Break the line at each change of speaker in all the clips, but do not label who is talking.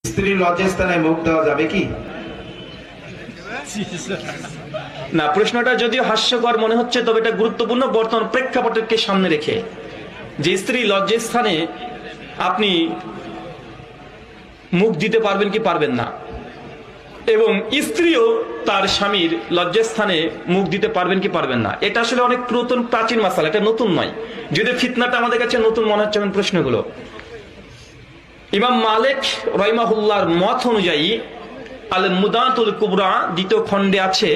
স্ত্রী লজ্জাস্থানে মুখ দেওয়া যাবে কি?
না, প্রশ্নটা যদিও হাস্যকর মনে হচ্ছে, তবে এটা গুরুত্বপূর্ণ বর্তমান প্রেক্ষাপটকে সামনে রেখে। যে স্ত্রী লজ্জাস্থানে আপনি মুখ দিতে পারবেন কি পারবেন না, এবং স্ত্রীও তার স্বামীর লজ্জাস্থানে মুখ দিতে পারবেন কি পারবেন না, এটা আসলে অনেক পুরাতন প্রাচীন মাসালা, এটা নতুন নয়। যদি ফিতনাটা আমাদের কাছে নতুন মনে হচ্ছে প্রশ্নগুলো। ইমাম মালিক রাহিমাহুল্লাহর মত অনুযায়ী আল মুদাতুল কুবরা দ্বিতীয় খণ্ডে আছে,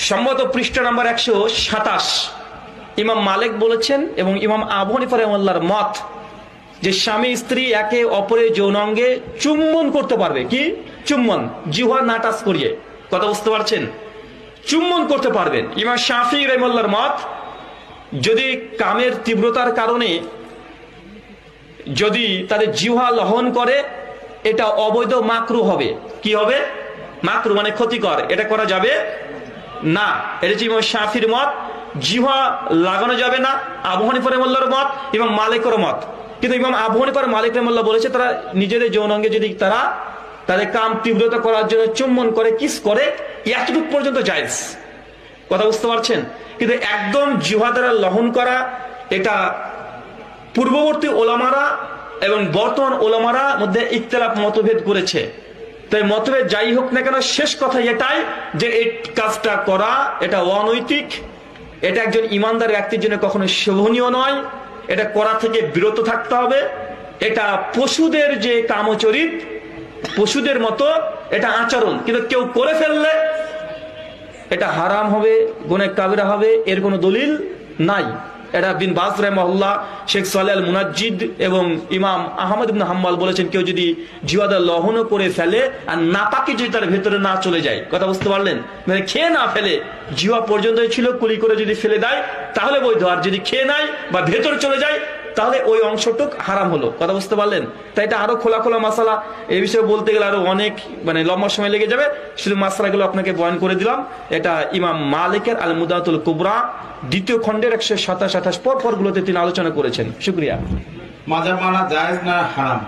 সম্ভবত পৃষ্ঠা নাম্বার 127, ইমাম মালিক বলেছেন এবং ইমাম আবু হানিফা রাহিমাহুল্লাহর মত যে স্বামী স্ত্রী একে অপরের যৌনাঙ্গে চুম্বন করতে পারবে। কি চুম্বন? জিহ্বা না টাচ করিয়ে, কথা বুঝতে পারছেন? চুম্বন করতে পারবেন। ইমাম শাফিঈ রাহিমাহুল্লাহর মত, যদি কামের তীব্রতার কারণে যদি তাদের জিহ্বা লহন করে, এটা অবৈধ মাকরু হবে। কি হবে? মাকরু মানে ক্ষতিকর, এটা করা যাবে না। এটা হচ্ছে ইমাম শাফির মত। জিহ্বা লাগানো যাবে না আবু হানিফা রাহিমাহুল্লাহর মত এবং মালিকের মত। কিন্তু ইমাম আবু হানিফা আর মালিক রাহিমাহুল্লাহ বলেছে তারা নিজেদের যৌনাঙ্গে যদি তারা তাদের কাম তীব্রতা করার জন্য চুম্বন করে, কিস করে, এতটুকু পর্যন্ত জায়েজ। কথা বুঝতে পারছেন? কিন্তু একদম জিহ্বা দ্বারা লহন করা, এটা পূর্ববর্তী ওলামারা এবং বর্তমান ওলামারা মধ্যে ইখতিলাফ মতভেদ করেছে। তাই মতভেদ যাই হোক না কেন, শেষ কথা এটাই যে এই কাজটা করা এটা অনৈতিক, এটা একজন ইমানদার ব্যক্তির জন্য কখনো শোভনীয় নয়, এটা করা থেকে বিরত থাকতে হবে। এটা পশুদের যে কামচরিত, পশুদের মতো এটা আচরণ, কিন্তু কেউ করে ফেললে এটা হারাম হবে, গুনাহ কাবিরা হবে, এর কোনো দলিল নাই। এটা বিন বাজ রাহিমাহুল্লাহ, শেখ সালেহ আল মুনাজ্জিদ এবং ইমাম আহমদ ইবনে হাম্বল বলেছেন, কেউ যদি জিহ্বা লহন করে ফেলে আর নাপাকি যদি তার ভেতরে না চলে যায়, কথা বুঝতে পারলেন, মানে খেয়ে না ফেলে, জিহ্বা পর্যন্ত ছিল কুলি করে যদি ফেলে দেয় তাহলে বৈধ, আর যদি খেয়ে নাই বা ভেতরে চলে যায় তাহলে ওই অংশটুক হারাম হলো। কথা বুঝতে পারলেন? তাই এটা আরো খোলা খোলা মাসালা, এই বিষয়ে বলতে গেলে আরো অনেক লম্বা সময় লেগে যাবে। শুধু মাসালাগুলো আপনাকে বয়ান করে দিলাম। এটা ইমাম মালিকের আল মুদাতুল কুবরা দ্বিতীয় খণ্ডের 127-28 পর গুলোতে তিনি আলোচনা করেছেন। শুকরিয়া।
মাজা মানা জায়েজ না হারাম?